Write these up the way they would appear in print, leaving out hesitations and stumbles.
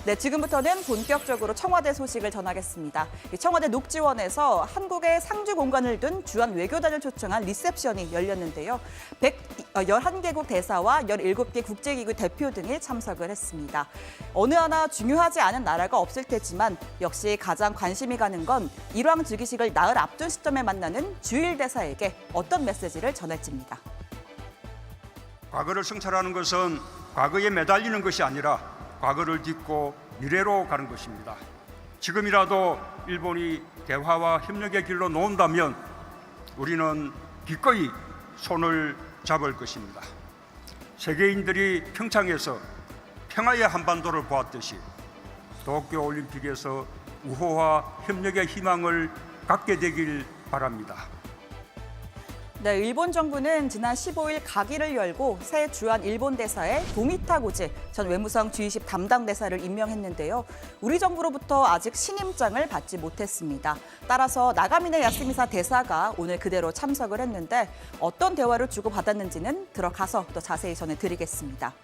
네, 지금부터는 본격적으로 청와대 소식을 전하겠습니다. 청와대 녹지원에서 한국의 상주 공간을 둔 주한 외교단을 초청한 리셉션이 열렸는데요. 111개국 대사와 17개 국제기구 대표 등이 참석을 했습니다. 어느 하나 중요하지 않은 나라가 없을 테지만 역시 가장 관심이 가는 건 일왕 즉위식을 나흘 앞둔 시점에 만나는 주일 대사에게 어떤 메시지를 전할지입니다. 과거를 성찰하는 것은 과거에 매달리는 것이 아니라 과거를 딛고 미래로 가는 것입니다. 지금이라도 일본이 대화와 협력의 길로 놓은다면 우리는 기꺼이 손을 잡을 것입니다. 세계인들이 평창에서 평화의 한반도를 보았듯이 도쿄올림픽에서 우호와 협력의 희망을 갖게 되길 바랍니다. 네, 일본 정부는 지난 15일 가기를 열고 새 주한 일본 대사에 도미타 고지 전 외무성 G20 담당 대사를 임명했는데요. 우리 정부로부터 아직 신임장을 받지 못했습니다. 따라서 나가미네 야스미사 대사가 오늘 그대로 참석을 했는데 어떤 대화를 주고받았는지는 들어가서 또 자세히 전해드리겠습니다.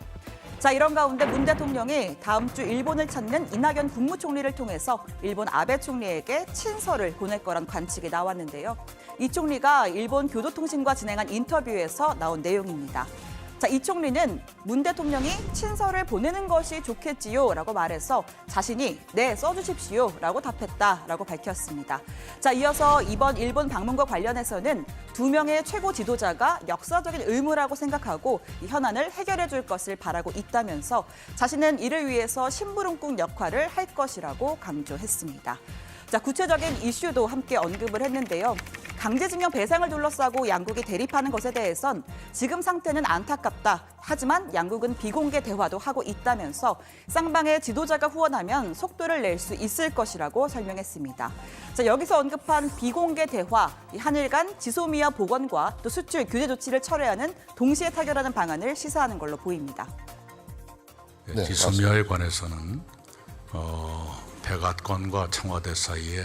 자, 이런 가운데 문 대통령이 다음 주 일본을 찾는 이낙연 국무총리를 통해서 일본 아베 총리에게 친서를 보낼 거란 관측이 나왔는데요. 이 총리가 일본 교도통신과 진행한 인터뷰에서 나온 내용입니다. 자, 이 총리는 문 대통령이 친서를 보내는 것이 좋겠지요라고 말해서 자신이 네, 써주십시오라고 답했다라고 밝혔습니다. 자, 이어서 이번 일본 방문과 관련해서는 2명의 최고 지도자가 역사적인 의무라고 생각하고 이 현안을 해결해 줄 것을 바라고 있다면서 자신은 이를 위해서 심부름꾼 역할을 할 것이라고 강조했습니다. 자, 구체적인 이슈도 함께 언급을 했는데요. 강제징용 배상을 둘러싸고 양국이 대립하는 것에 대해선 지금 상태는 안타깝다. 하지만 양국은 비공개 대화도 하고 있다면서 쌍방의 지도자가 후원하면 속도를 낼 수 있을 것이라고 설명했습니다. 자, 여기서 언급한 비공개 대화, 한일 간 지소미아 복원과 또 수출 규제 조치를 철회하는 동시에 타결하는 방안을 시사하는 걸로 보입니다. 네, 지소미아에 관해서는 백악관과 청와대 사이에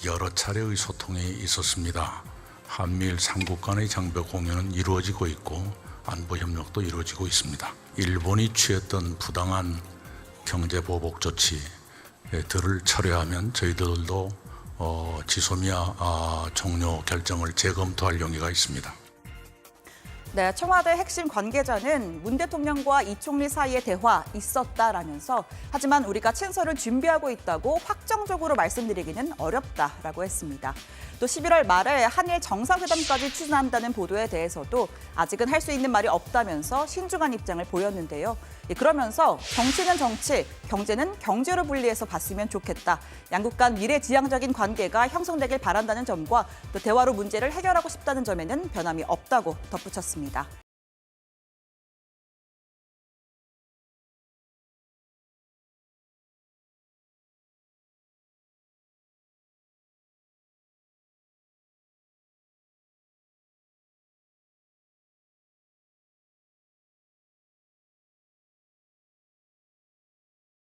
여러 차례의 소통이 있었습니다. 한미일 삼국 간의 장벽 공유는 이루어지고 있고 안보 협력도 이루어지고 있습니다. 일본이 취했던 부당한 경제 보복 조치들을 철회하면 저희들도 지소미아 종료 결정을 재검토할 용의가 있습니다. 네, 청와대 핵심 관계자는 문 대통령과 이 총리 사이의 대화 있었다라면서 하지만 우리가 친서를 준비하고 있다고 확정적으로 말씀드리기는 어렵다라고 했습니다. 또 11월 말에 한일 정상회담까지 추진한다는 보도에 대해서도 아직은 할 수 있는 말이 없다면서 신중한 입장을 보였는데요. 그러면서 정치는 정치, 경제는 경제로 분리해서 봤으면 좋겠다. 양국 간 미래지향적인 관계가 형성되길 바란다는 점과 또 대화로 문제를 해결하고 싶다는 점에는 변함이 없다고 덧붙였습니다.